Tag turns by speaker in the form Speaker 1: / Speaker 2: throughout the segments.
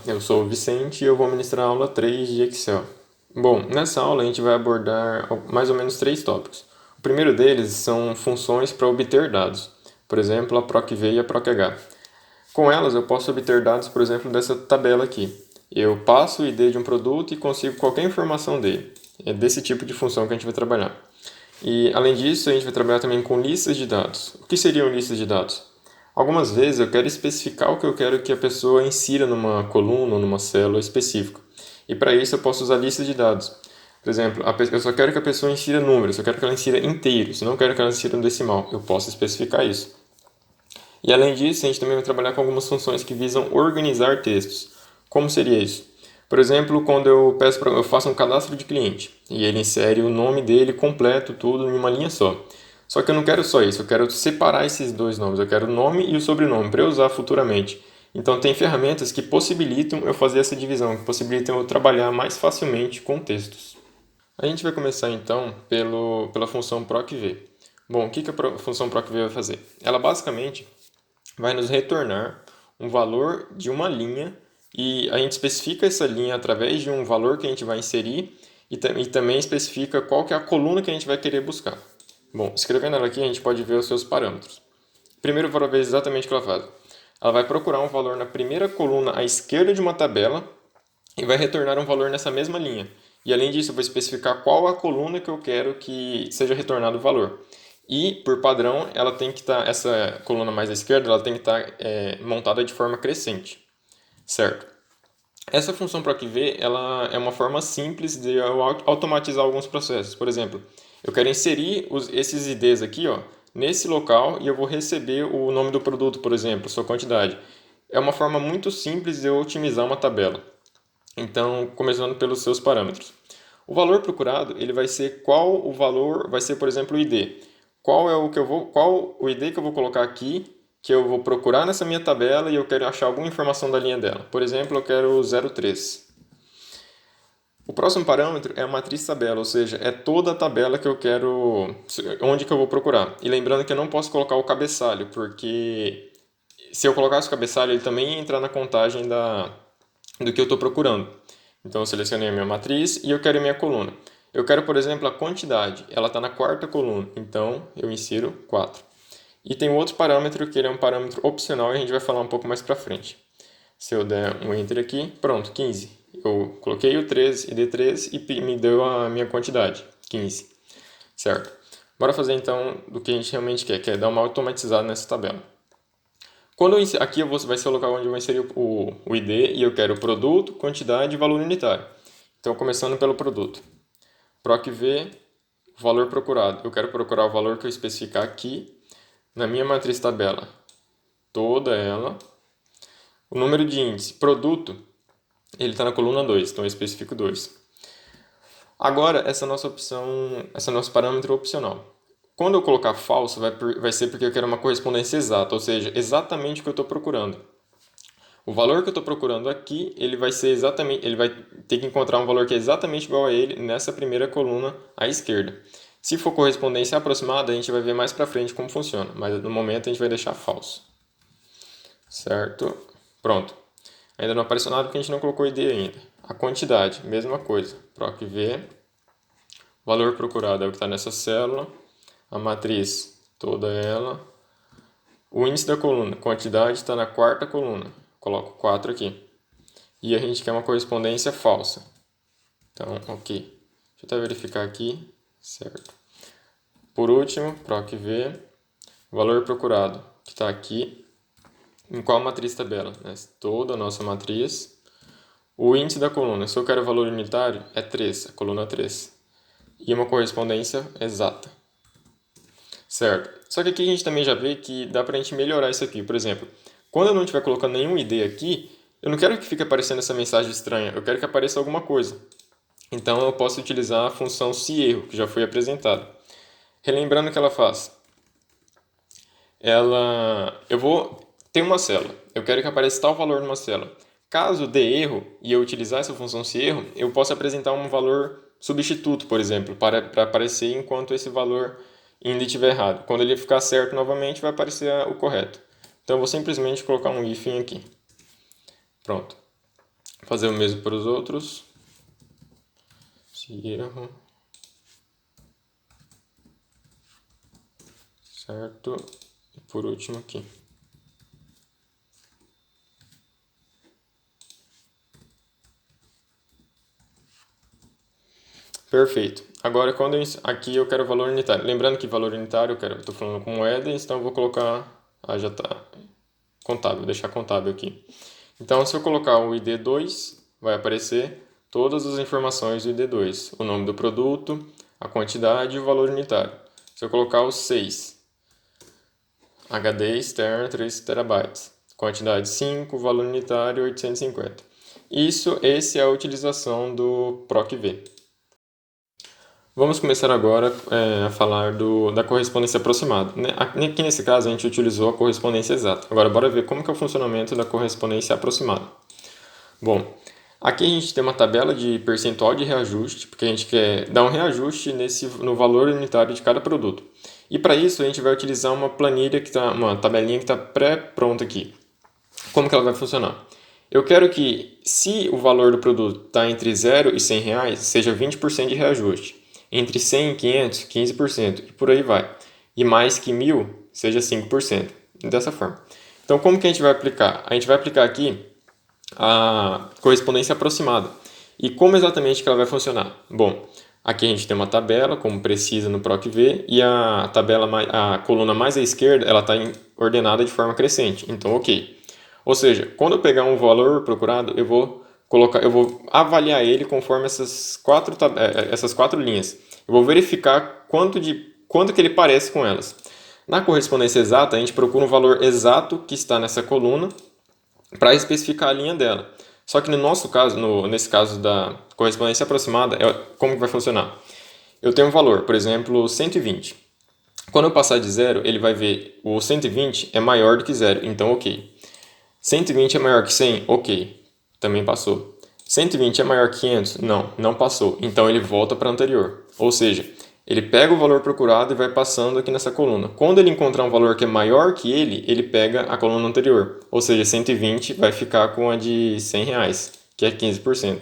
Speaker 1: eu sou o Vicente e eu vou ministrar a aula 3 de Excel. Bom, nessa aula a gente vai abordar mais ou menos 3 tópicos. O primeiro deles são funções para obter dados, por exemplo, a PROC-V e a PROC-H. Com elas eu posso obter dados, por exemplo, dessa tabela aqui. Eu passo o ID de um produto e consigo qualquer informação dele. É desse tipo de função que a gente vai trabalhar. E, além disso, a gente vai trabalhar também com listas de dados. O que seriam listas de dados? Algumas vezes eu quero especificar o que eu quero que a pessoa insira numa coluna ou numa célula específica. E para isso eu posso usar listas de dados. Por exemplo, eu só quero que a pessoa insira números, eu quero que ela insira inteiros, eu não quero que ela insira um decimal. Eu posso especificar isso. E além disso, a gente também vai trabalhar com algumas funções que visam organizar textos. Como seria isso? Por exemplo, quando eu faço um cadastro de cliente e ele insere o nome dele completo, tudo em uma linha só. Só que eu não quero só isso, eu quero separar esses dois nomes, eu quero o nome e o sobrenome para eu usar futuramente. Então tem ferramentas que possibilitam eu fazer essa divisão, que possibilitam eu trabalhar mais facilmente com textos. A gente vai começar então pela função PROC-V. Bom, o que a função PROC-V vai fazer? Ela basicamente vai nos retornar um valor de uma linha e a gente especifica essa linha através de um valor que a gente vai inserir e também especifica qual que é a coluna que a gente vai querer buscar. Bom, escrevendo ela aqui a gente pode ver os seus parâmetros. Primeiro, para ver exatamente o que ela faz. Ela vai procurar um valor na primeira coluna à esquerda de uma tabela e vai retornar um valor nessa mesma linha. E além disso, eu vou especificar qual a coluna que eu quero que seja retornado o valor. E, por padrão, ela tem que estar, essa coluna mais à esquerda, ela tem que estar montada de forma crescente, certo? Essa função PROC-V, ela é uma forma simples de eu automatizar alguns processos. Por exemplo, eu quero inserir esses IDs aqui, ó, nesse local e eu vou receber o nome do produto, por exemplo, sua quantidade. É uma forma muito simples de eu otimizar uma tabela. Então, começando pelos seus parâmetros. O valor procurado, ele vai ser qual o valor, vai ser, por exemplo, o ID. Qual o ID que eu vou colocar aqui, que eu vou procurar nessa minha tabela e eu quero achar alguma informação da linha dela. Por exemplo, eu quero 03. O próximo parâmetro é a matriz tabela, ou seja, é toda a tabela que eu quero, onde que eu vou procurar. E lembrando que eu não posso colocar o cabeçalho, porque se eu colocasse o cabeçalho, ele também ia entrar na contagem do que eu estou procurando. Então eu selecionei a minha matriz e eu quero a minha coluna. Eu quero, por exemplo, a quantidade. Ela está na quarta coluna, então eu insiro 4. E tem um outro parâmetro que ele é um parâmetro opcional e a gente vai falar um pouco mais para frente. Se eu der um Enter aqui, pronto, 15. Eu coloquei o 13 e D3 e me deu a minha quantidade, 15. Certo? Bora fazer então do que a gente realmente quer, que é dar uma automatizada nessa tabela. Aqui vai ser o local onde eu vou inserir o ID e eu quero produto, quantidade e valor unitário. Então, começando pelo produto. PROC-V, valor procurado. Eu quero procurar o valor que eu especificar aqui na minha matriz tabela. Toda ela. O número de índice. Produto, ele está na coluna 2, então eu especifico 2. Agora, essa nossa opção, esse é nosso parâmetro opcional. Quando eu colocar falso, vai ser porque eu quero uma correspondência exata, ou seja, exatamente o que eu estou procurando. O valor que eu estou procurando aqui, ele vai ter que encontrar um valor que é exatamente igual a ele nessa primeira coluna à esquerda. Se for correspondência aproximada, a gente vai ver mais para frente como funciona, mas no momento a gente vai deixar falso. Certo? Pronto. Ainda não apareceu nada porque a gente não colocou ID ainda. A quantidade, mesma coisa. PROC-V, valor procurado é o que está nessa célula, a matriz, toda ela. O índice da coluna, quantidade, está na quarta coluna. Coloco 4 aqui. E a gente quer uma correspondência falsa. Então, ok. Deixa eu até verificar aqui. Certo. Por último, PROC-V, valor procurado, que está aqui. Em qual matriz tabela? Toda a nossa matriz. O índice da coluna, se eu quero valor unitário, é 3, a coluna 3. E uma correspondência exata. Certo. Só que aqui a gente também já vê que dá pra gente melhorar isso aqui. Por exemplo, quando eu não estiver colocando nenhum ID aqui, eu não quero que fique aparecendo essa mensagem estranha, eu quero que apareça alguma coisa. Então eu posso utilizar a função seErro, que já foi apresentada. Relembrando o que ela faz. Eu vou ter uma célula, eu quero que apareça tal valor numa célula. Caso dê erro e eu utilizar essa função seErro, eu posso apresentar um valor substituto, por exemplo, para aparecer enquanto esse valor ainda estiver errado. Quando ele ficar certo novamente, vai aparecer o correto. Então eu vou simplesmente colocar um hífen aqui. Pronto. Fazer o mesmo para os outros. Se erro. Certo. E por último aqui. Perfeito. Agora, aqui eu quero valor unitário. Lembrando que valor unitário eu estou falando com moeda, então eu vou colocar. Já está contábil, vou deixar contábil aqui. Então, se eu colocar o ID2, vai aparecer todas as informações do ID2: o nome do produto, a quantidade e o valor unitário. Se eu colocar o 6, HD externo 3 TB, quantidade 5, valor unitário 850. Essa é a utilização do PROC-V. Vamos começar agora a falar da correspondência aproximada. Aqui nesse caso a gente utilizou a correspondência exata. Agora bora ver como que é o funcionamento da correspondência aproximada. Bom, aqui a gente tem uma tabela de percentual de reajuste, porque a gente quer dar um reajuste no valor unitário de cada produto. E para isso a gente vai utilizar uma planilha, uma tabelinha que está pré-pronta aqui. Como que ela vai funcionar? Eu quero que, se o valor do produto está entre 0 e 100 reais, seja 20% de reajuste. Entre 100 e 500, 15%, e por aí vai. E mais que 1.000, seja 5%. Dessa forma. Então, como que a gente vai aplicar? A gente vai aplicar aqui a correspondência aproximada. E como exatamente que ela vai funcionar? Bom, aqui a gente tem uma tabela, como precisa no PROC-V, e a coluna mais à esquerda ela está ordenada de forma crescente. Então, ok. Ou seja, quando eu pegar um valor procurado, eu vou avaliar ele conforme essas quatro linhas. Eu vou verificar quanto que ele parece com elas. Na correspondência exata, a gente procura um valor exato que está nessa coluna para especificar a linha dela. Só que no nosso caso, nesse caso da correspondência aproximada, como que vai funcionar? Eu tenho um valor, por exemplo, 120. Quando eu passar de 0, ele vai ver o 120 é maior do que 0, então ok. 120 é maior que 100? Ok, também passou. 120 é maior que 500? Não, não passou. Então ele volta para a anterior. Ou seja, ele pega o valor procurado e vai passando aqui nessa coluna. Quando ele encontrar um valor que é maior que ele pega a coluna anterior. Ou seja, 120 vai ficar com a de 100 reais, que é 15%.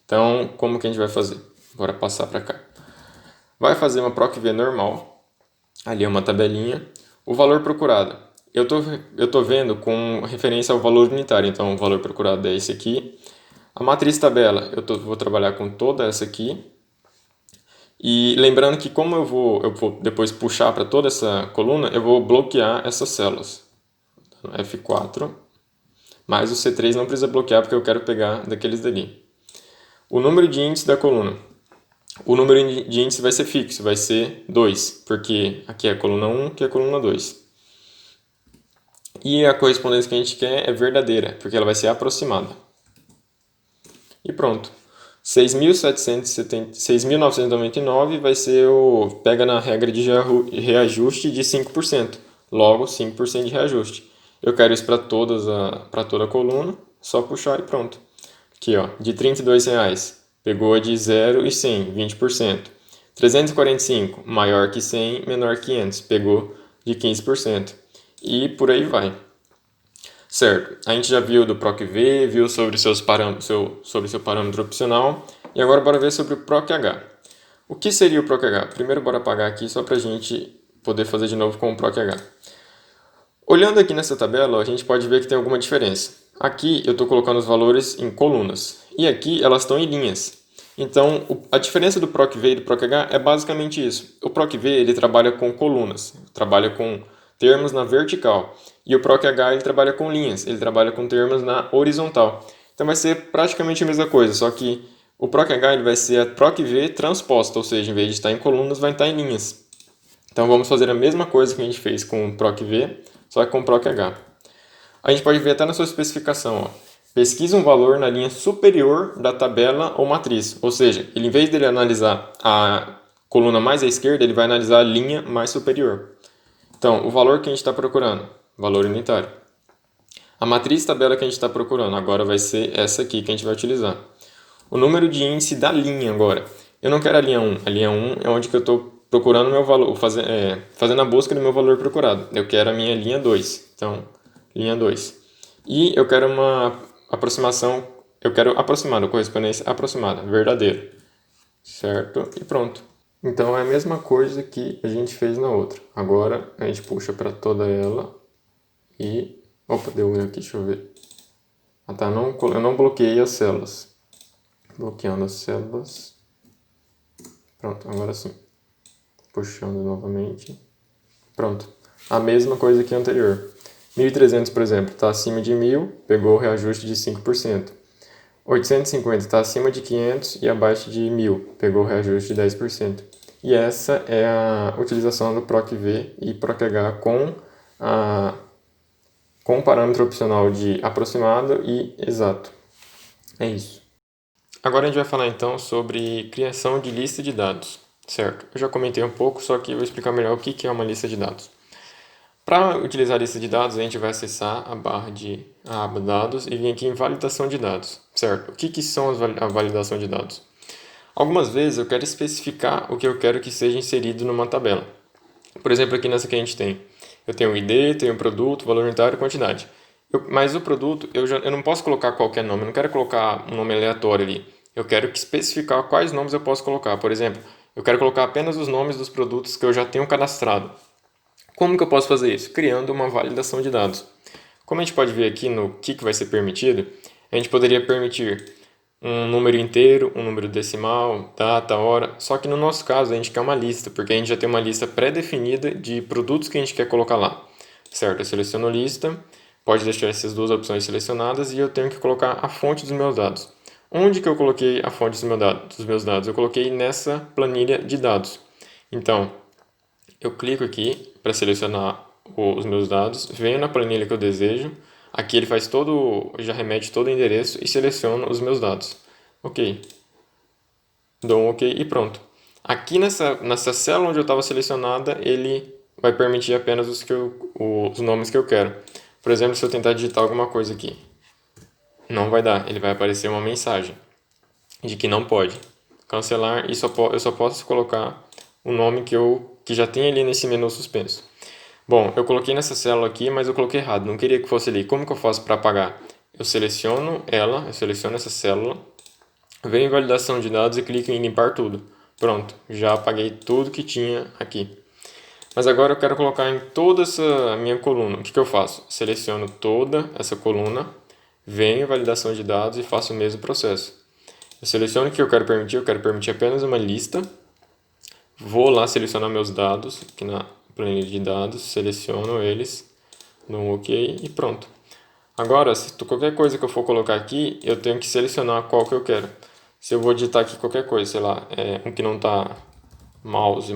Speaker 1: Então, como que a gente vai fazer? Bora passar para cá. Vai fazer uma PROC-V normal. Ali é uma tabelinha. O valor procurado. Eu tô vendo com referência ao valor unitário, então o valor procurado é esse aqui. A matriz tabela, vou trabalhar com toda essa aqui. E lembrando que como eu vou depois puxar para toda essa coluna, eu vou bloquear essas células. F4, mas o C3 não precisa bloquear porque eu quero pegar daqueles dali. O número de índice da coluna. O número de índice vai ser fixo, vai ser 2, porque aqui é a coluna 1, aqui é a coluna 2. E a correspondência que a gente quer é verdadeira, porque ela vai ser aproximada. E pronto. 6.999 vai ser pega na regra de reajuste de 5%. Logo, 5% de reajuste. Eu quero isso para toda a coluna, só puxar e pronto. Aqui, ó, de R$ 32 reais, pegou a de 0 e 100, 20%. 345, maior que 100, menor que 500, pegou de 15%. E por aí vai. Certo, a gente já viu do PROC-V, viu sobre seu parâmetro opcional, e agora bora ver sobre o PROC-H. O que seria o PROC-H? Primeiro bora apagar aqui só para a gente poder fazer de novo com o PROC-H. Olhando aqui nessa tabela, a gente pode ver que tem alguma diferença. Aqui eu estou colocando os valores em colunas, e aqui elas estão em linhas. Então, a diferença do PROC-V e do PROC-H é basicamente isso. O PROC-V ele trabalha com colunas, trabalha com termos na vertical. E o PROC-H ele trabalha com linhas, ele trabalha com termos na horizontal. Então vai ser praticamente a mesma coisa, só que o PROC-H ele vai ser a PROC-V transposta, ou seja, em vez de estar em colunas, vai estar em linhas. Então vamos fazer a mesma coisa que a gente fez com o PROC-V, só que com o PROC-H. A gente pode ver até na sua especificação, ó. Pesquisa um valor na linha superior da tabela ou matriz, ou seja, ele, em vez dele analisar a coluna mais à esquerda, ele vai analisar a linha mais superior. Então, o valor que a gente está procurando, valor unitário. A matriz tabela que a gente está procurando agora vai ser essa aqui que a gente vai utilizar. O número de índice da linha agora. Eu não quero a linha 1. A linha 1 é onde que eu estou procurando meu valor, fazendo a busca do meu valor procurado. Eu quero a minha linha 2. Então, linha 2. E eu quero uma aproximação eu quero aproximado, correspondência aproximada, verdadeiro, certo? E pronto. Então é a mesma coisa que a gente fez na outra. Agora a gente puxa para toda ela e... Opa, deu um erro aqui, deixa eu ver. Ah tá, eu não bloqueei as células. Bloqueando as células. Pronto, agora sim. Puxando novamente. Pronto. A mesma coisa que a anterior. 1.300, por exemplo, está acima de 1.000, pegou o reajuste de 5%. 850 está acima de 500 e abaixo de 1.000, pegou o reajuste de 10%. E essa é a utilização do PROC-V e PROC-H com o parâmetro opcional de aproximado e exato. É isso. Agora a gente vai falar então sobre criação de lista de dados, certo? Eu já comentei um pouco, só que eu vou explicar melhor o que é uma lista de dados. Para utilizar a lista de dados, a gente vai acessar a aba dados e vir aqui em validação de dados, certo? O que são a validação de dados? Algumas vezes eu quero especificar o que eu quero que seja inserido numa tabela. Por exemplo, aqui nessa que a gente tem. Eu tenho o ID, tenho o produto, valor unitário e quantidade. Mas o produto, eu não posso colocar qualquer nome, eu não quero colocar um nome aleatório ali. Eu quero especificar quais nomes eu posso colocar. Por exemplo, eu quero colocar apenas os nomes dos produtos que eu já tenho cadastrado. Como que eu posso fazer isso? Criando uma validação de dados. Como a gente pode ver aqui no que vai ser permitido, a gente poderia permitir um número inteiro, um número decimal, data, hora. Só que no nosso caso a gente quer uma lista, porque a gente já tem uma lista pré-definida de produtos que a gente quer colocar lá. Certo? Eu seleciono lista, pode deixar essas duas opções selecionadas e eu tenho que colocar a fonte dos meus dados. Onde que eu coloquei a fonte dos meus dados? Eu coloquei nessa planilha de dados. Então, eu clico aqui para selecionar os meus dados, venho na planilha que eu desejo, aqui ele já remete todo o endereço e seleciono os meus dados. Ok. Dou um ok e pronto. Aqui nessa célula onde eu estava selecionada, ele vai permitir apenas os nomes que eu quero. Por exemplo, se eu tentar digitar alguma coisa aqui, não vai dar, ele vai aparecer uma mensagem de que não pode. Cancelar e eu só posso colocar o nome que já tem ali nesse menu suspenso. Bom, eu coloquei nessa célula aqui, mas eu coloquei errado, não queria que fosse ali. Como que eu faço para apagar? Eu seleciono essa célula, venho em validação de dados e clico em limpar tudo. Pronto, já apaguei tudo que tinha aqui. Mas agora eu quero colocar em toda essa minha coluna. O que eu faço? Seleciono toda essa coluna, venho em validação de dados e faço o mesmo processo. Eu seleciono o que eu quero permitir apenas uma lista. Vou lá selecionar meus dados, aqui na planilha de dados, seleciono eles, dou um OK e pronto. Agora, qualquer coisa que eu for colocar aqui, eu tenho que selecionar qual que eu quero. Se eu vou digitar aqui qualquer coisa, sei lá, um que não está mouse,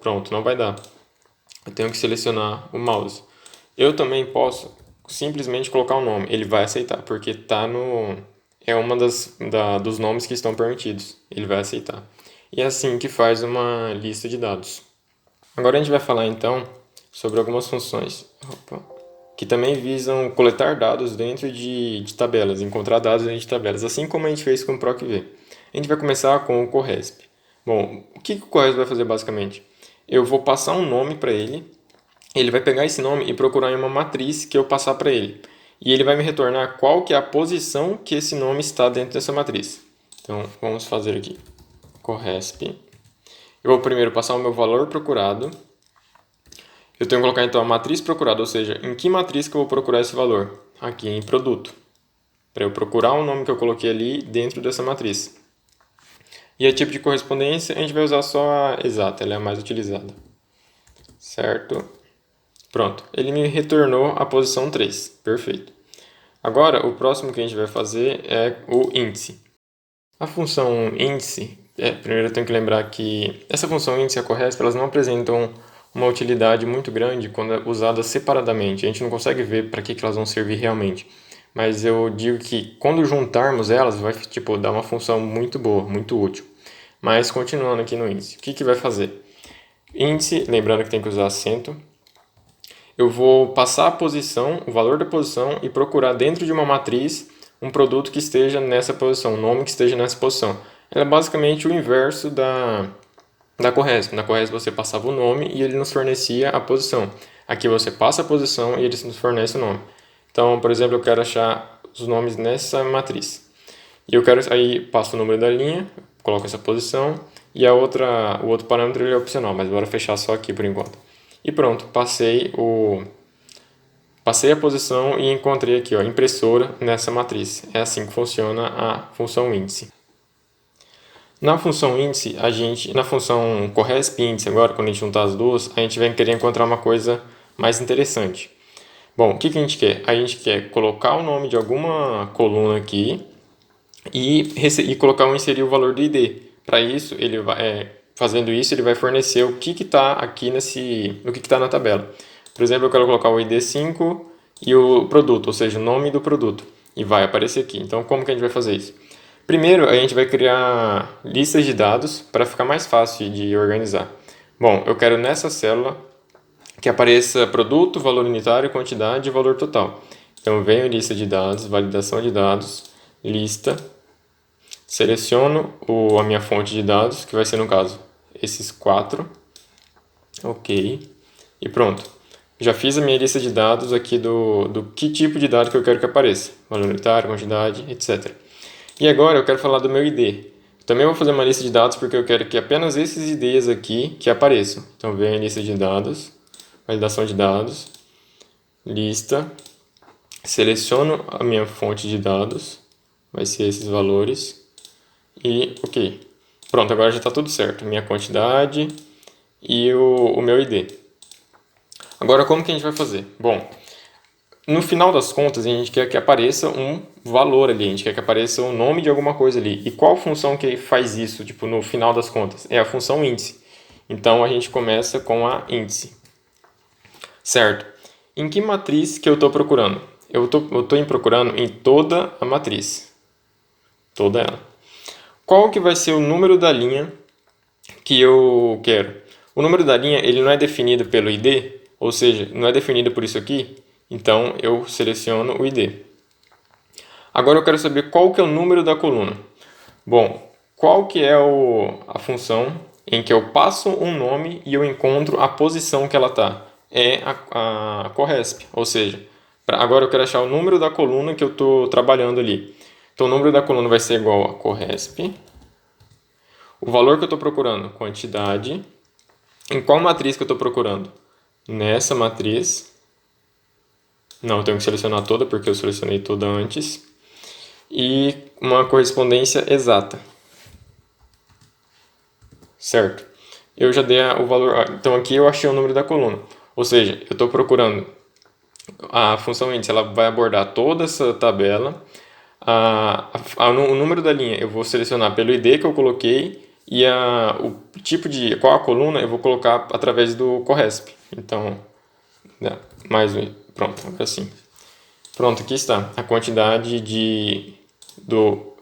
Speaker 1: pronto, não vai dar. Eu tenho que selecionar o mouse. Eu também posso simplesmente colocar o nome, ele vai aceitar, porque é uma dos nomes que estão permitidos, ele vai aceitar. E é assim que faz uma lista de dados. Agora a gente vai falar então sobre algumas funções que também visam coletar dados dentro de tabelas, encontrar dados dentro de tabelas, assim como a gente fez com o PROC-V. A gente vai começar com o CORRESP. Bom, o que o CORRESP vai fazer basicamente? Eu vou passar um nome para ele vai pegar esse nome e procurar em uma matriz que eu passar para ele. E ele vai me retornar qual que é a posição que esse nome está dentro dessa matriz. Então, vamos fazer aqui. CORRESP. Eu vou primeiro passar o meu valor procurado. Eu tenho que colocar então a matriz procurada, ou seja, em que matriz que eu vou procurar esse valor? Aqui em produto. Para eu procurar o nome que eu coloquei ali dentro dessa matriz. E a tipo de correspondência, a gente vai usar só a exata, ela é a mais utilizada. Certo? Pronto, ele me retornou a posição 3. Perfeito. Agora, o próximo que a gente vai fazer é o índice. A função índice, primeiro eu tenho que lembrar que essa função índice e a CORRESP, elas não apresentam uma utilidade muito grande quando usadas separadamente. A gente não consegue ver para que elas vão servir realmente. Mas eu digo que quando juntarmos elas, vai dar uma função muito boa, muito útil. Mas continuando aqui no índice, o que vai fazer? Índice, lembrando que tem que usar acento. Eu vou passar a posição, o valor da posição e procurar dentro de uma matriz um produto que esteja nessa posição, um nome que esteja nessa posição. Ela é basicamente o inverso da CORRESP. Na CORRESP você passava o nome e ele nos fornecia a posição. Aqui você passa a posição e ele nos fornece o nome. Então, por exemplo, eu quero achar os nomes nessa matriz. E eu quero, aí passo o número da linha, coloco essa posição, e o outro parâmetro ele é opcional, mas bora fechar só aqui por enquanto. E pronto, passei a posição e encontrei aqui, ó, impressora nessa matriz. É assim que funciona a função índice. Na função índice, na função corresp índice agora, quando a gente juntar as duas, a gente vai querer encontrar uma coisa mais interessante. Bom, o que a gente quer? A gente quer colocar o nome de alguma coluna aqui e colocar inserir o valor do ID. Para isso, fazendo isso, ele vai fornecer o que está aqui o que está na tabela. Por exemplo, eu quero colocar o ID 5 e o produto, ou seja, o nome do produto. E vai aparecer aqui. Então, como que a gente vai fazer isso? Primeiro, a gente vai criar listas de dados para ficar mais fácil de organizar. Bom, eu quero nessa célula que apareça produto, valor unitário, quantidade e valor total. Então, eu venho em lista de dados, validação de dados, lista, seleciono a minha fonte de dados, que vai ser, no caso, esses 4. Ok. E pronto. Já fiz a minha lista de dados aqui do que tipo de dado que eu quero que apareça. Valor unitário, quantidade, etc. E agora eu quero falar do meu ID. Também vou fazer uma lista de dados porque eu quero que apenas esses IDs aqui que apareçam. Então, venho em lista de dados, validação de dados, lista, seleciono a minha fonte de dados, vai ser esses valores, e ok. Pronto, agora já está tudo certo. Minha quantidade e o meu ID. Agora, como que a gente vai fazer? Bom, no final das contas, a gente quer que apareça um valor ali, a gente quer que apareça o nome de alguma coisa ali. E qual função que faz isso, tipo, no final das contas? É a função índice. Então, a gente começa com a índice. Certo. Em que matriz que eu estou procurando? Eu estou procurando em toda a matriz. Toda ela. Qual que vai ser o número da linha que eu quero? O número da linha ele não é definido pelo ID, ou seja, não é definido por isso aqui, então eu seleciono o ID. Agora eu quero saber qual que é o número da coluna. Bom, qual que é a função em que eu passo um nome e eu encontro a posição que ela está? É a corresp, ou seja, agora eu quero achar o número da coluna que eu estou trabalhando ali. Então o número da coluna vai ser igual a corresp, o valor que eu estou procurando, quantidade, em qual matriz que eu estou procurando? Nessa matriz. Não, eu tenho que selecionar toda porque eu selecionei toda antes. E uma correspondência exata. Certo. Eu já dei o valor. Então aqui eu achei o número da coluna. Ou seja, eu estou procurando a função índice, ela vai abordar toda essa tabela. O número da linha eu vou selecionar pelo ID que eu coloquei e o tipo de qual a coluna eu vou colocar através do corresp. Então, pronto, agora sim. Pronto, aqui está. A quantidade do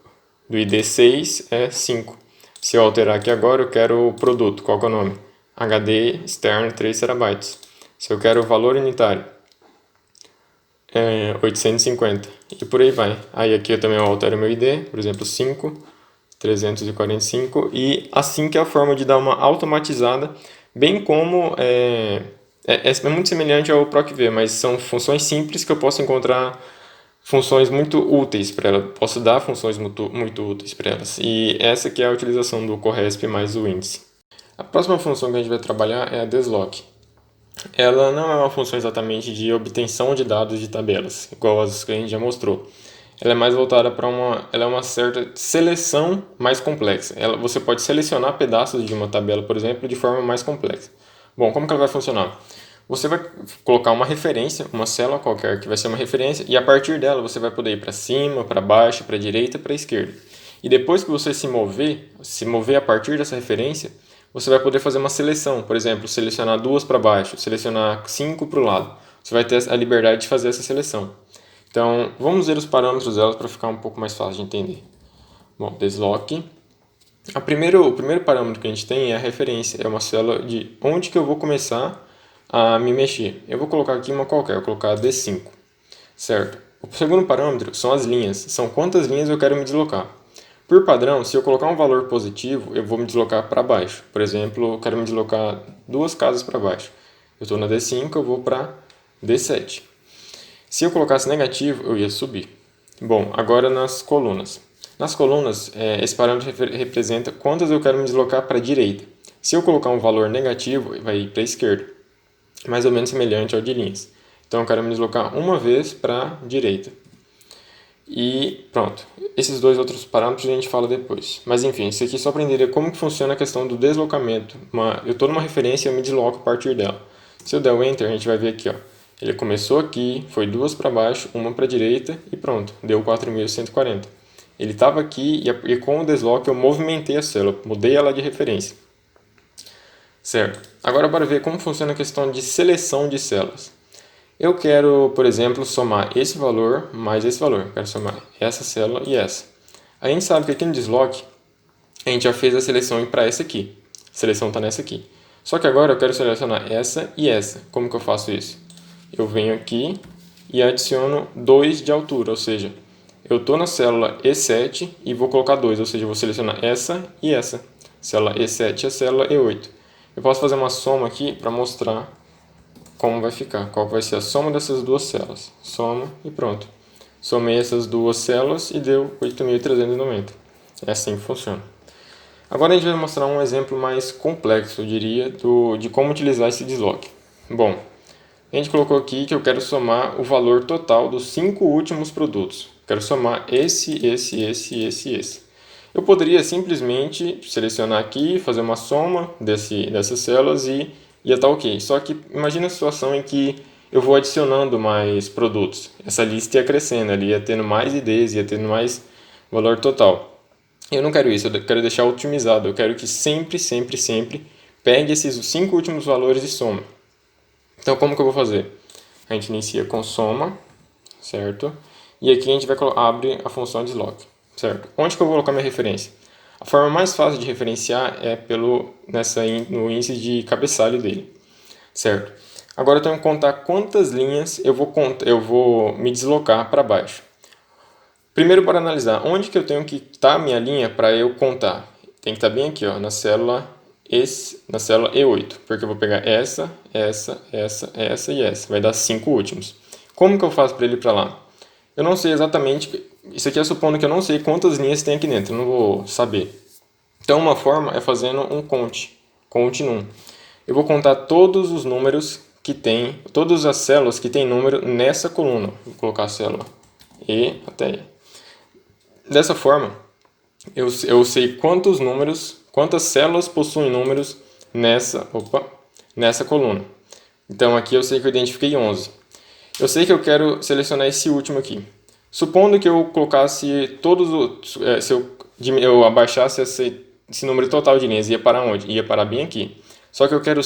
Speaker 1: ID 6 é 5. Se eu alterar aqui agora, eu quero o produto. Qual que é o nome? HD externo 3 TB. Se eu quero o valor unitário, 850. E por aí vai. Aí aqui eu também altero meu ID, por exemplo, 5.345. E assim que é a forma de dar uma automatizada, bem como é muito semelhante ao PROC-V, mas são funções simples que eu posso encontrar funções muito úteis para ela. Posso dar funções muito úteis para elas. E essa que é a utilização do corresp mais o índice. A próxima função que a gente vai trabalhar é a desloc. Ela não é uma função exatamente de obtenção de dados de tabelas, igual as que a gente já mostrou. Ela é mais voltada para uma certa seleção mais complexa. Você pode selecionar pedaços de uma tabela, por exemplo, de forma mais complexa. Bom, como que ela vai funcionar? Você vai colocar uma referência, uma célula qualquer que vai ser uma referência, e a partir dela você vai poder ir para cima, para baixo, para a direita, para a esquerda. E depois que você se mover a partir dessa referência, você vai poder fazer uma seleção, por exemplo, selecionar 2 para baixo, selecionar 5 para o lado. Você vai ter a liberdade de fazer essa seleção. Então, vamos ver os parâmetros delas para ficar um pouco mais fácil de entender. Bom, desloc. O primeiro parâmetro que a gente tem é a referência, é uma célula de onde que eu vou começar a me mexer. Eu vou colocar aqui uma qualquer, vou colocar D5, certo? O segundo parâmetro são as linhas, são quantas linhas eu quero me deslocar. Por padrão, se eu colocar um valor positivo, eu vou me deslocar para baixo. Por exemplo, eu quero me deslocar 2 casas para baixo. Eu estou na D5, eu vou para D7. Se eu colocasse negativo, eu ia subir. Bom, agora nas colunas. Nas colunas, esse parâmetro representa quantas eu quero me deslocar para a direita. Se eu colocar um valor negativo, vai ir para a esquerda, mais ou menos semelhante ao de linhas. Então eu quero me deslocar uma vez para a direita. E pronto. Esses dois outros parâmetros a gente fala depois. Mas enfim, isso aqui só para entender como que funciona a questão do deslocamento. Eu estou numa referência e eu me desloco a partir dela. Se eu der o Enter, a gente vai ver aqui, ó. Ele começou aqui, foi duas para baixo, uma para a direita e pronto, deu 4.140. Ele estava aqui e com o desloque eu movimentei a célula, mudei ela de referência. Certo. Agora bora ver como funciona a questão de seleção de células. Eu quero, por exemplo, somar esse valor mais esse valor. Eu quero somar essa célula e essa. A gente sabe que aqui no desloque, a gente já fez a seleção para essa aqui. A seleção está nessa aqui. Só que agora eu quero selecionar essa e essa. Como que eu faço isso? Eu venho aqui e adiciono 2 de altura, ou seja, eu estou na célula E7 e vou colocar 2, ou seja, eu vou selecionar essa e essa. Célula E7 e a célula E8. Eu posso fazer uma soma aqui para mostrar como vai ficar, qual vai ser a soma dessas duas células. Soma e pronto. Somei essas duas células e deu 8.390. É assim que funciona. Agora a gente vai mostrar um exemplo mais complexo, eu diria, de como utilizar esse desloque. Bom, a gente colocou aqui que eu quero somar o valor total dos 5 últimos produtos. Quero somar esse. Eu poderia simplesmente selecionar aqui, fazer uma soma dessas células e ia estar ok. Só que imagina a situação em que eu vou adicionando mais produtos. Essa lista ia crescendo, ali ia tendo mais IDs, ia tendo mais valor total. Eu não quero isso, eu quero deixar otimizado. Eu quero que sempre pegue esses 5 últimos valores e soma. Então, como que eu vou fazer? A gente inicia com soma, certo? E aqui a gente vai abrir a função desloque, certo? Onde que eu vou colocar minha referência? A forma mais fácil de referenciar é no índice de cabeçalho dele, certo? Agora eu tenho que contar quantas linhas eu vou me deslocar para baixo. Primeiro, para analisar onde que eu tenho que estar a minha linha para eu contar. Tem que estar bem aqui, ó, na célula E8, porque eu vou pegar essa e essa. Vai dar 5 últimos. Como que eu faço para ele ir para lá? Eu não sei exatamente, isso aqui é supondo que eu não sei quantas linhas tem aqui dentro, eu não vou saber. Então uma forma é fazendo um count num. Eu vou contar todos os números que tem, todas as células que tem número nessa coluna. Vou colocar a célula E até E. Dessa forma, eu sei quantas células possuem números nessa coluna. Então aqui eu sei que eu identifiquei 11. Eu sei que eu quero selecionar esse último aqui. Supondo que eu colocasse se eu abaixasse esse número total de linhas, ia parar onde? Ia parar bem aqui. Só que eu quero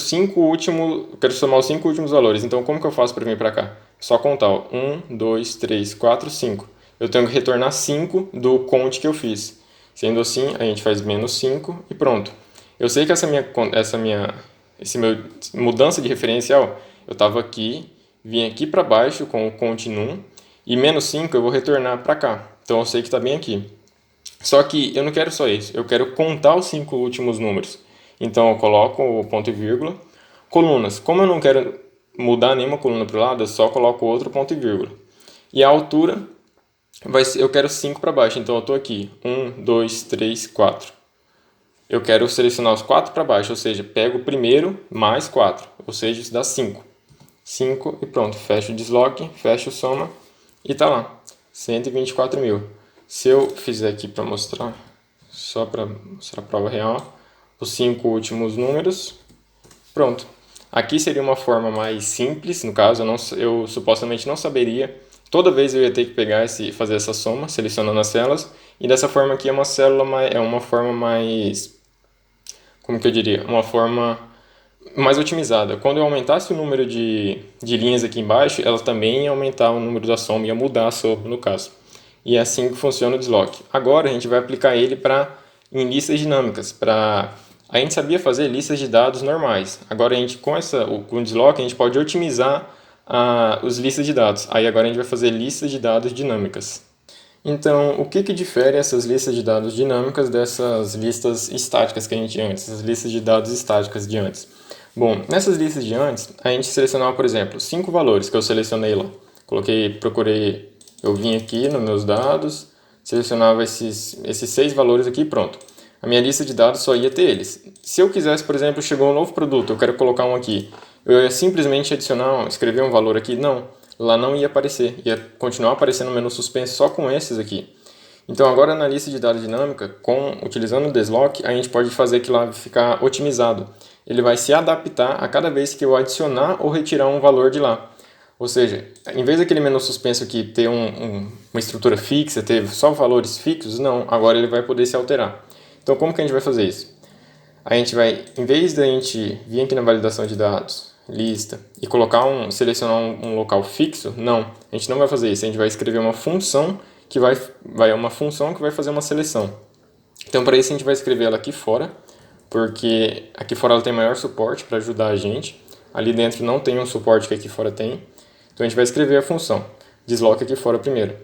Speaker 1: quero somar os 5 últimos valores. Então como que eu faço para vir para cá? Só contar, 1, 2, 3, 4, 5. Eu tenho que retornar 5 do count que eu fiz. Sendo assim, a gente faz menos 5 e pronto. Eu sei que essa minha mudança de referencial, eu estava aqui, vim aqui para baixo com o count num, e menos 5 eu vou retornar para cá. Então eu sei que está bem aqui. Só que eu não quero só isso, eu quero contar os 5 últimos números. Então eu coloco o ponto e vírgula. Colunas, como eu não quero mudar nenhuma coluna para o lado, eu só coloco outro ponto e vírgula. E a altura, eu quero 5 para baixo, então eu estou aqui, 1, 2, 3, 4. Eu quero selecionar os 4 para baixo, ou seja, pego o primeiro mais 4, ou seja, isso dá 5. 5 e pronto, fecho o desloque, fecho o soma e está lá, 124.000. Se eu fizer aqui para mostrar, só para mostrar a prova real, os 5 últimos números, pronto. Aqui seria uma forma mais simples, no caso, eu supostamente não saberia. Toda vez eu ia ter que fazer essa soma, selecionando as células, e dessa forma aqui é uma forma mais, como que eu diria, uma forma mais otimizada. Quando eu aumentasse o número de linhas aqui embaixo, ela também ia aumentar o número da soma, ia mudar a soma no caso. E é assim que funciona o desloque. Agora a gente vai aplicar ele em listas dinâmicas. A gente sabia fazer listas de dados normais. Agora com o desloque a gente pode otimizar os listas de dados. Aí agora a gente vai fazer listas de dados dinâmicas. Então, o que difere essas listas de dados dinâmicas dessas listas estáticas que a gente tinha antes, essas listas de dados estáticas de antes? Bom, nessas listas de antes, a gente selecionava, por exemplo, 5 valores que eu selecionei lá. Procurei Eu vim aqui nos meus dados, selecionava esses 6 valores aqui e pronto. A minha lista de dados só ia ter eles. Se eu quisesse, por exemplo, chegou um novo produto, eu quero colocar um aqui, eu ia simplesmente adicionar, escrever um valor aqui? Não, lá não ia aparecer, ia continuar aparecendo no menu suspenso só com esses aqui. Então agora na lista de dados dinâmica, utilizando o deslock, a gente pode fazer aquilo lá ficar otimizado. Ele vai se adaptar a cada vez que eu adicionar ou retirar um valor de lá. Ou seja, em vez daquele menu suspenso aqui ter uma estrutura fixa, ter só valores fixos, não, agora ele vai poder se alterar. Então como que a gente vai fazer isso? A gente vai, em vez da gente vir aqui na validação de dados, lista, e selecionar um local fixo, não, a gente não vai fazer isso, a gente vai escrever uma função que vai fazer uma seleção. Então para isso a gente vai escrever ela aqui fora, porque aqui fora ela tem maior suporte para ajudar a gente. Ali dentro não tem um suporte que aqui fora tem. Então a gente vai escrever a função desloca aqui fora primeiro,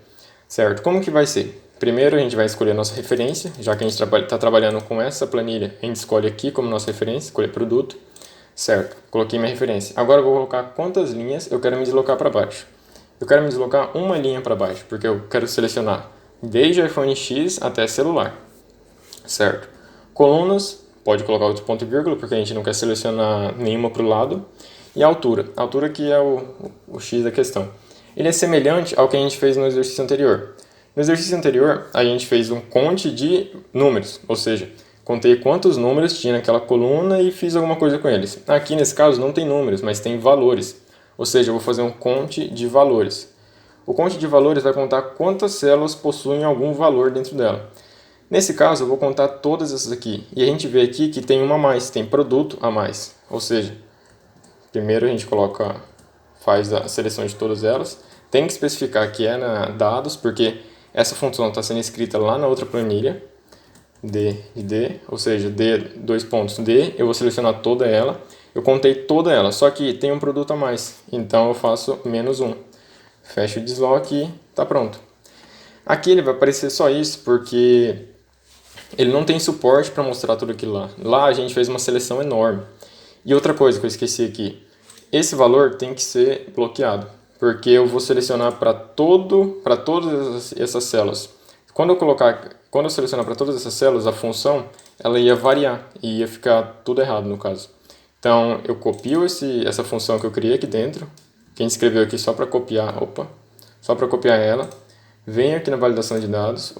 Speaker 1: certo? Como que vai ser? Primeiro a gente vai escolher a nossa referência, já que a gente está trabalhando com essa planilha, a gente escolhe aqui como nossa referência, escolher produto, certo? Coloquei minha referência. Agora eu vou colocar quantas linhas eu quero me deslocar para baixo. Eu quero me deslocar uma linha para baixo, porque eu quero selecionar desde iPhone X até celular, certo? Colunas, pode colocar outro ponto e vírgula, porque a gente não quer selecionar nenhuma para o lado. E a altura que é o X da questão. Ele é semelhante ao que a gente fez no exercício anterior. No exercício anterior, a gente fez um conte de números, ou seja, contei quantos números tinha naquela coluna e fiz alguma coisa com eles. Aqui, nesse caso, não tem números, mas tem valores, ou seja, eu vou fazer um conte de valores. O conte de valores vai contar quantas células possuem algum valor dentro dela. Nesse caso, eu vou contar todas essas aqui, e a gente vê aqui que tem uma a mais, tem produto a mais, ou seja, primeiro a gente faz a seleção de todas elas, tem que especificar que é na dados, porque essa função está sendo escrita lá na outra planilha, D, ou seja, D, eu vou selecionar toda ela, eu contei toda ela, só que tem um produto a mais, então eu faço -1. Fecho o deslock e está pronto. Aqui ele vai aparecer só isso, porque ele não tem suporte para mostrar tudo aquilo lá. Lá a gente fez uma seleção enorme. E outra coisa que eu esqueci aqui, esse valor tem que ser bloqueado, porque eu vou selecionar para todas essas células. Quando eu selecionar para todas essas células, a função ela ia variar e ia ficar tudo errado no caso. Então eu copio essa função que eu criei aqui dentro, quem escreveu aqui só para copiar, ela, venho aqui na validação de dados,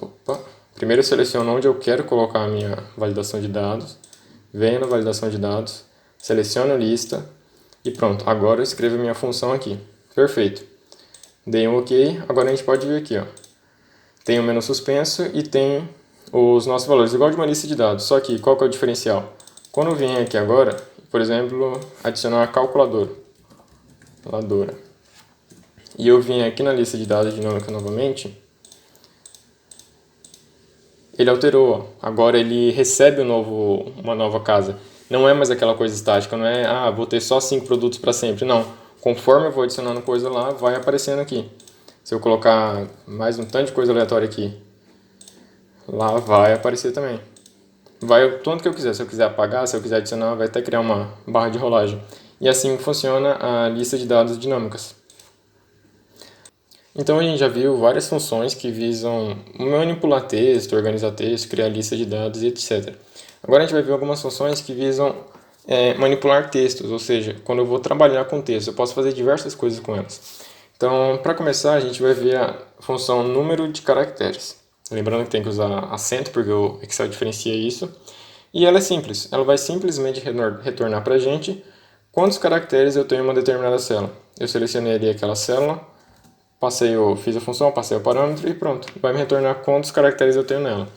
Speaker 1: primeiro eu seleciono onde eu quero colocar a minha validação de dados, venho na validação de dados, seleciono a lista e pronto, agora eu escrevo a minha função aqui. Perfeito. Dei um OK, agora a gente pode ver aqui, ó. Tem o menu suspenso e tem os nossos valores, igual de uma lista de dados, só que qual que é o diferencial? Quando eu venho aqui agora, por exemplo, adicionar uma calculadora, e eu vim aqui na lista de dados dinâmica novamente, ele alterou, ó. Agora ele recebe uma nova casa. Não é mais aquela coisa estática, não é, vou ter só 5 produtos para sempre, não. Conforme eu vou adicionando coisa lá, vai aparecendo aqui. Se eu colocar mais um tanto de coisa aleatória aqui, lá vai aparecer também. Vai o tanto que eu quiser, se eu quiser apagar, se eu quiser adicionar, vai até criar uma barra de rolagem. E assim funciona a lista de dados dinâmicas. Então a gente já viu várias funções que visam manipular texto, organizar texto, criar lista de dados e etc. Agora a gente vai ver algumas funções que visam manipular textos, ou seja, quando eu vou trabalhar com texto, eu posso fazer diversas coisas com elas. Então, para começar, a gente vai ver a função número de caracteres. Lembrando que tem que usar acento, porque o Excel diferencia isso. E ela é simples, ela vai simplesmente retornar para a gente quantos caracteres eu tenho em uma determinada célula. Eu selecionei ali aquela célula, fiz a função, passei o parâmetro e pronto. Vai me retornar quantos caracteres eu tenho nela.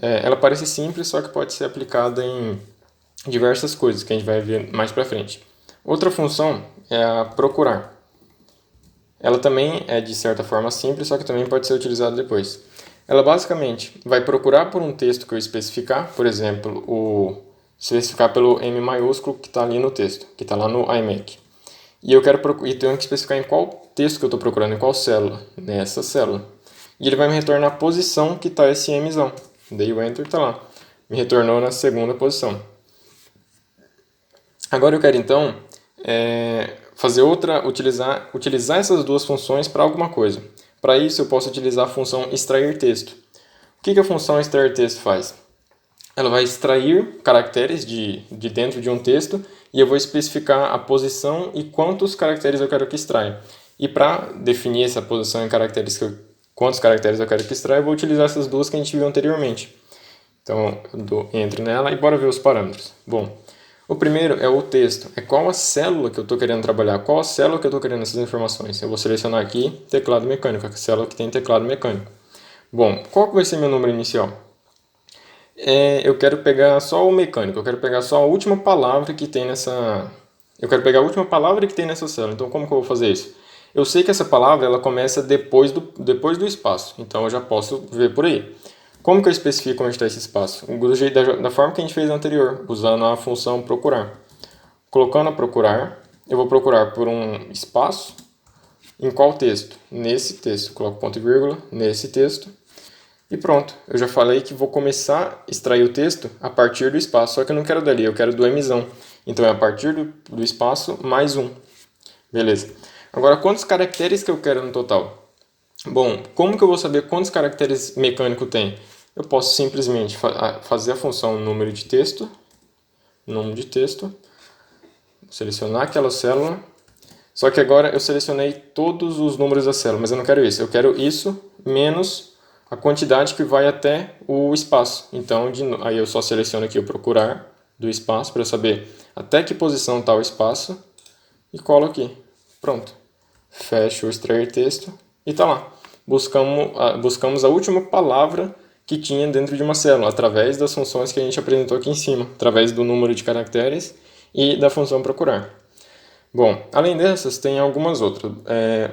Speaker 1: Ela parece simples, só que pode ser aplicada em diversas coisas que a gente vai ver mais para frente. Outra função é a procurar. Ela também é de certa forma simples, só que também pode ser utilizada depois. Ela basicamente vai procurar por um texto que eu especificar, por exemplo, especificar pelo M maiúsculo que está ali no texto, que está lá no iMac. E eu tenho que especificar em qual texto que eu estou procurando, em qual célula, nessa célula. E ele vai me retornar a posição que está esse Mzão. Dei o Enter, está lá. Me retornou na segunda posição. Agora eu quero então utilizar essas duas funções para alguma coisa. Para isso, eu posso utilizar a função extrair texto. O que a função extrair texto faz? Ela vai extrair caracteres de dentro de um texto e eu vou especificar a posição e quantos caracteres eu quero que extraia. E para definir essa posição em caracteres, quantos caracteres eu quero que extraia, eu vou utilizar essas duas que a gente viu anteriormente. Então, eu entro nela e bora ver os parâmetros. Bom, o primeiro é o texto. É qual a célula que eu estou querendo trabalhar, qual a célula que eu estou querendo essas informações. Eu vou selecionar aqui teclado mecânico, a célula que tem teclado mecânico. Bom, qual que vai ser meu número inicial? Eu quero pegar só o mecânico, eu quero pegar só a última palavra que tem nessa... Eu quero pegar a última palavra que tem nessa célula, então como que eu vou fazer isso? Eu sei que essa palavra ela começa depois do espaço, então eu já posso ver por aí. Como que eu especifico onde está esse espaço? Da forma que a gente fez anterior, usando a função procurar. Colocando a procurar, eu vou procurar por um espaço, em qual texto? Nesse texto, coloco ponto e vírgula, nesse texto. E pronto, eu já falei que vou começar a extrair o texto a partir do espaço, só que eu não quero dali, eu quero do Mzão. Então é a partir do espaço mais um. Beleza. Agora, quantos caracteres que eu quero no total? Bom, como que eu vou saber quantos caracteres mecânico tem? Eu posso simplesmente fazer a função número de texto, selecionar aquela célula, só que agora eu selecionei todos os números da célula, mas eu não quero isso. Eu quero isso menos a quantidade que vai até o espaço. Então, aí eu só seleciono aqui o procurar do espaço para eu saber até que posição está o espaço e colo aqui. Pronto. Fecho o extrair texto e está lá. Buscamos a última palavra que tinha dentro de uma célula, através das funções que a gente apresentou aqui em cima, através do número de caracteres e da função procurar. Bom, além dessas, tem algumas outras.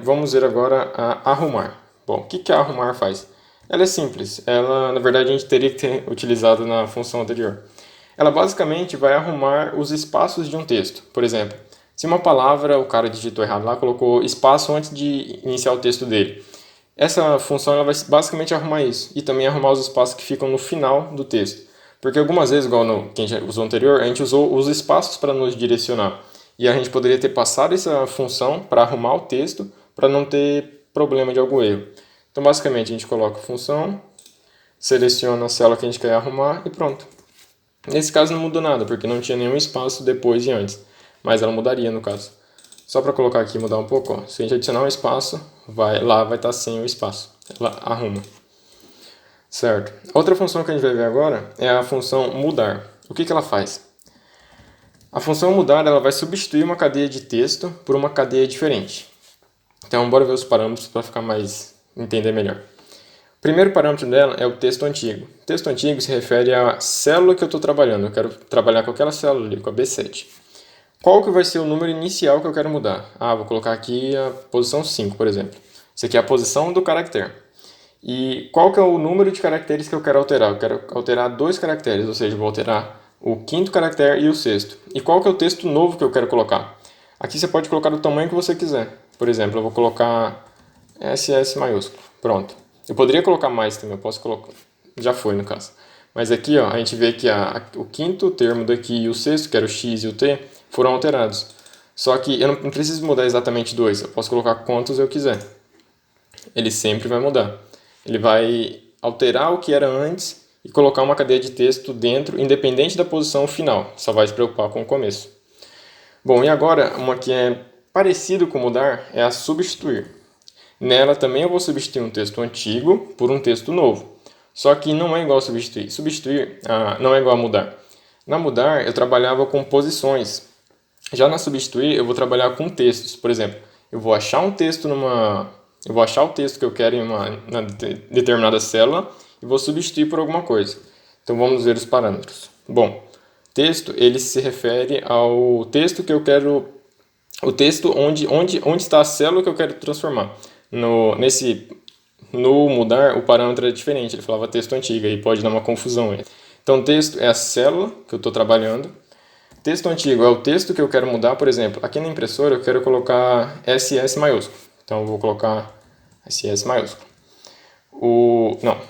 Speaker 1: Vamos ver agora a arrumar. Bom, o que a arrumar faz? Ela é simples. Ela, na verdade, a gente teria que ter utilizado na função anterior. Ela basicamente vai arrumar os espaços de um texto. Por exemplo, se uma palavra o cara digitou errado lá, colocou espaço antes de iniciar o texto dele. Essa função ela vai basicamente arrumar isso. E também arrumar os espaços que ficam no final do texto. Porque algumas vezes, igual que a gente usou anterior, a gente usou os espaços para nos direcionar. E a gente poderia ter passado essa função para arrumar o texto, para não ter problema de algum erro. Então, basicamente, a gente coloca a função, seleciona a célula que a gente quer arrumar e pronto. Nesse caso não mudou nada, porque não tinha nenhum espaço depois e antes. Mas ela mudaria, no caso. Só para colocar aqui e mudar um pouco, ó. Se a gente adicionar um espaço, lá vai estar sem o espaço. Ela arruma. Certo. Outra função que a gente vai ver agora é a função mudar. O que ela faz? A função mudar ela vai substituir uma cadeia de texto por uma cadeia diferente. Então, bora ver os parâmetros para entender melhor. O primeiro parâmetro dela é o texto antigo. O texto antigo se refere à célula que eu estou trabalhando. Eu quero trabalhar com aquela célula ali, com a B7. Qual que vai ser o número inicial que eu quero mudar? Vou colocar aqui a posição 5, por exemplo. Isso aqui é a posição do caractere. E qual que é o número de caracteres que eu quero alterar? Eu quero alterar 2 caracteres, ou seja, vou alterar o 5º caractere e o 6º. E qual que é o texto novo que eu quero colocar? Aqui você pode colocar do tamanho que você quiser. Por exemplo, eu vou colocar SS maiúsculo. Pronto. Eu poderia colocar mais também, eu posso colocar... Já foi, no caso. Mas aqui, ó, a gente vê que o 5º termo daqui e o 6º, que era o X e o T, foram alterados. Só que eu não preciso mudar exatamente 2, eu posso colocar quantos eu quiser. Ele sempre vai mudar. Ele vai alterar o que era antes e colocar uma cadeia de texto dentro, independente da posição final. Só vai se preocupar com o começo. Bom, e agora, uma que é parecido com mudar é a substituir. Nela também eu vou substituir um texto antigo por um texto novo. Só que não é igual a substituir. Substituir não é igual a mudar. Na mudar, eu trabalhava com posições. Já na substituir, eu vou trabalhar com textos. Por exemplo, eu vou achar um texto eu vou achar o texto que eu quero em uma determinada célula e vou substituir por alguma coisa. Então vamos ver os parâmetros. Bom, texto ele se refere ao texto que eu quero, o texto onde está a célula que eu quero transformar. No mudar, o parâmetro é diferente, ele falava texto antigo, aí pode dar uma confusão. Então texto é a célula que eu estou trabalhando. Texto antigo é o texto que eu quero mudar, por exemplo, aqui na impressora eu quero colocar SS maiúsculo. Então eu vou colocar SS maiúsculo.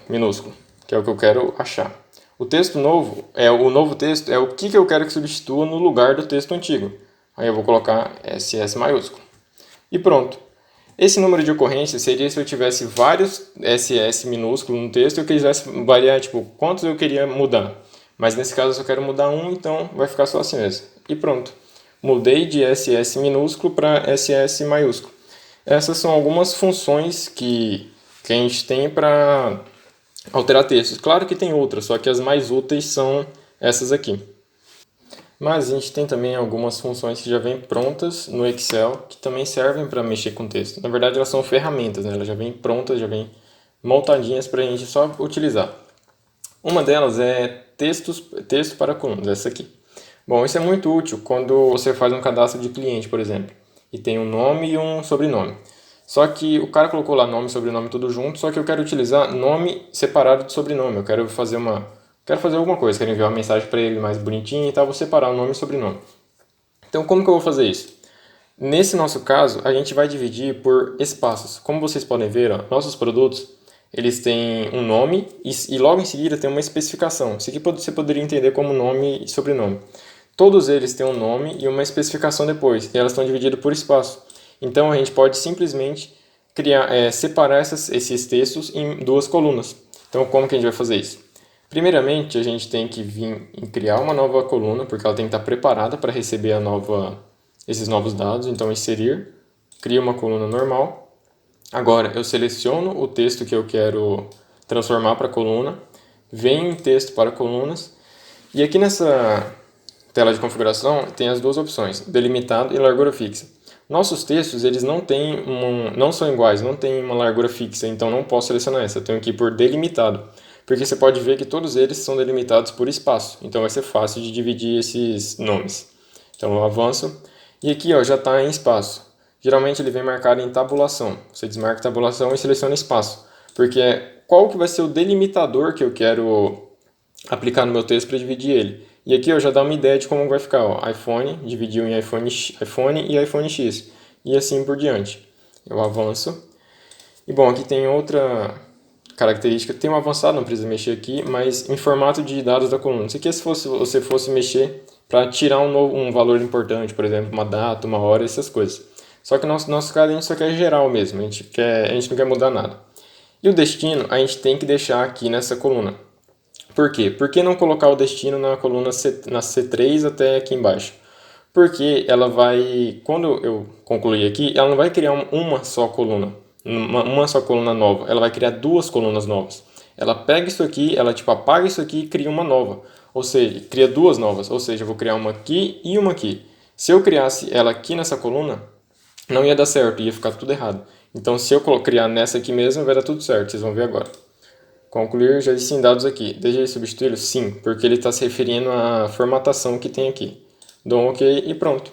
Speaker 1: Minúsculo, que é o que eu quero achar. O texto novo, o novo texto é o que eu quero que substitua no lugar do texto antigo. Aí eu vou colocar SS maiúsculo. E pronto. Esse número de ocorrências seria se eu tivesse vários SS minúsculo no texto e eu quisesse variar, tipo, quantos eu queria mudar. Mas nesse caso eu só quero mudar um, então vai ficar só assim mesmo. E pronto. Mudei de SS minúsculo para SS maiúsculo. Essas são algumas funções que a gente tem para alterar textos. Claro que tem outras, só que as mais úteis são essas aqui. Mas a gente tem também algumas funções que já vêm prontas no Excel, que também servem para mexer com texto. Na verdade, elas são ferramentas, né? Elas já vêm prontas, já vêm montadinhas para a gente só utilizar. Uma delas é texto para colunas, essa aqui. Bom, isso é muito útil quando você faz um cadastro de cliente, por exemplo, e tem um nome e um sobrenome. Só que o cara colocou lá nome e sobrenome tudo junto, só que eu quero utilizar nome separado de sobrenome. Eu quero fazer alguma coisa, quero enviar uma mensagem para ele mais bonitinha e tal, vou separar o nome e sobrenome. Então, como que eu vou fazer isso? Nesse nosso caso, a gente vai dividir por espaços. Como vocês podem ver, ó, nossos produtos, eles têm um nome e logo em seguida tem uma especificação. Isso aqui você poderia entender como nome e sobrenome. Todos eles têm um nome e uma especificação depois, e elas estão divididas por espaço. Então a gente pode simplesmente separar esses textos em duas colunas. Então como que a gente vai fazer isso? Primeiramente, a gente tem que vir em criar uma nova coluna, porque ela tem que estar preparada para receber esses novos dados. Então, inserir, cria uma coluna normal. Agora, eu seleciono o texto que eu quero transformar para coluna, venho em texto para colunas, e aqui nessa tela de configuração tem as duas opções, delimitado e largura fixa. Nossos textos eles não são iguais, não tem uma largura fixa, então não posso selecionar essa, eu tenho que ir por delimitado, porque você pode ver que todos eles são delimitados por espaço, então vai ser fácil de dividir esses nomes. Então eu avanço e aqui ó, já está em espaço. Geralmente ele vem marcado em tabulação, você desmarca tabulação e seleciona espaço, porque qual que vai ser o delimitador que eu quero aplicar no meu texto para dividir ele. E aqui eu já dá uma ideia de como vai ficar. Ó. iPhone, dividiu em iPhone e iPhone X. E assim por diante. Eu avanço. E bom, aqui tem outra característica. Tem um avançado, não precisa mexer aqui, mas em formato de dados da coluna. Isso aqui é se você fosse mexer para tirar um valor importante, por exemplo, uma data, uma hora, essas coisas. Só que no nosso caso a gente só quer geral mesmo, a gente não quer mudar nada. E o destino a gente tem que deixar aqui nessa coluna. Por quê? Por que não colocar o destino na coluna na C3 até aqui embaixo? Porque ela vai, quando eu concluir aqui, ela não vai criar uma só coluna, uma só coluna nova. Ela vai criar duas colunas novas. Ela pega isso aqui, ela tipo apaga isso aqui e cria uma nova. Ou seja, cria duas novas. Ou seja, eu vou criar uma aqui e uma aqui. Se eu criasse ela aqui nessa coluna, não ia dar certo, ia ficar tudo errado. Então, se eu criar nessa aqui mesmo, vai dar tudo certo. Vocês vão ver agora. Concluir, já existem dados aqui. Deseja substituí-lo? Sim, porque ele está se referindo à formatação que tem aqui. Dou um OK e pronto.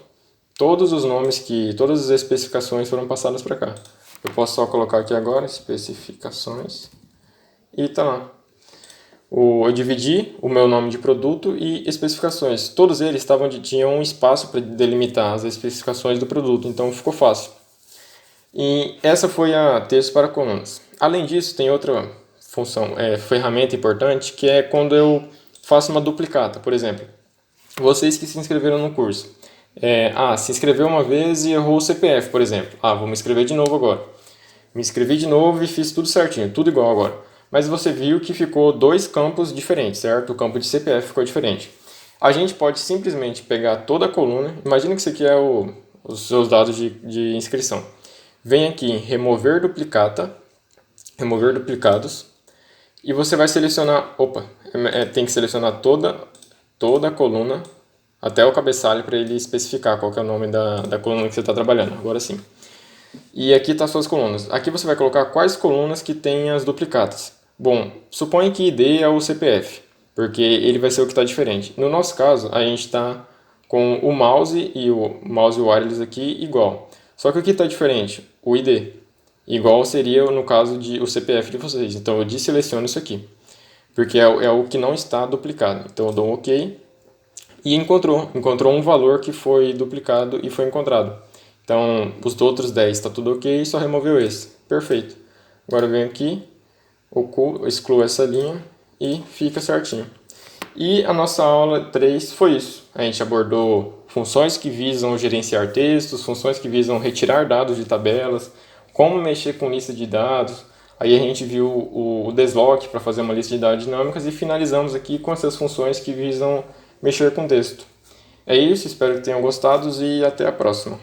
Speaker 1: Todos os nomes todas as especificações foram passadas para cá. Eu posso só colocar aqui agora, especificações, e tá lá. Eu dividi o meu nome de produto e especificações. Todos eles tinham um espaço para delimitar as especificações do produto, então ficou fácil. E essa foi a texto para colunas. Além disso, tem outra ferramenta importante, que é quando eu faço uma duplicata. Por exemplo, vocês que se inscreveram no curso. Se inscreveu uma vez e errou o CPF, por exemplo. Vou me inscrever de novo agora. Me inscrevi de novo e fiz tudo certinho, tudo igual agora. Mas você viu que ficou dois campos diferentes, certo? O campo de CPF ficou diferente. A gente pode simplesmente pegar toda a coluna. Imagina que isso aqui é os seus dados de inscrição. Vem aqui em remover duplicata, remover duplicados, e você vai selecionar, tem que selecionar toda a coluna até o cabeçalho para ele especificar qual que é o nome da coluna que você está trabalhando, agora sim. E aqui estão as suas colunas. Aqui você vai colocar quais colunas que tem as duplicatas. Bom, suponha que ID é o CPF, porque ele vai ser o que está diferente. No nosso caso, a gente está com o mouse e o mouse wireless aqui igual. Só que o que está diferente? O ID. Igual seria no caso de o CPF de vocês. Então eu desseleciono isso aqui, porque é o que não está duplicado. Então eu dou um OK e encontrou um valor que foi duplicado e foi encontrado. Então os outros 10 está tudo OK, só removeu esse. Perfeito. Agora eu venho aqui, excluo essa linha e fica certinho. E a nossa aula 3 foi isso. A gente abordou funções que visam gerenciar textos, funções que visam retirar dados de tabelas, como mexer com lista de dados. Aí a gente viu o deslock para fazer uma lista de dados dinâmicas e finalizamos aqui com essas funções que visam mexer com texto. É isso, espero que tenham gostado e até a próxima.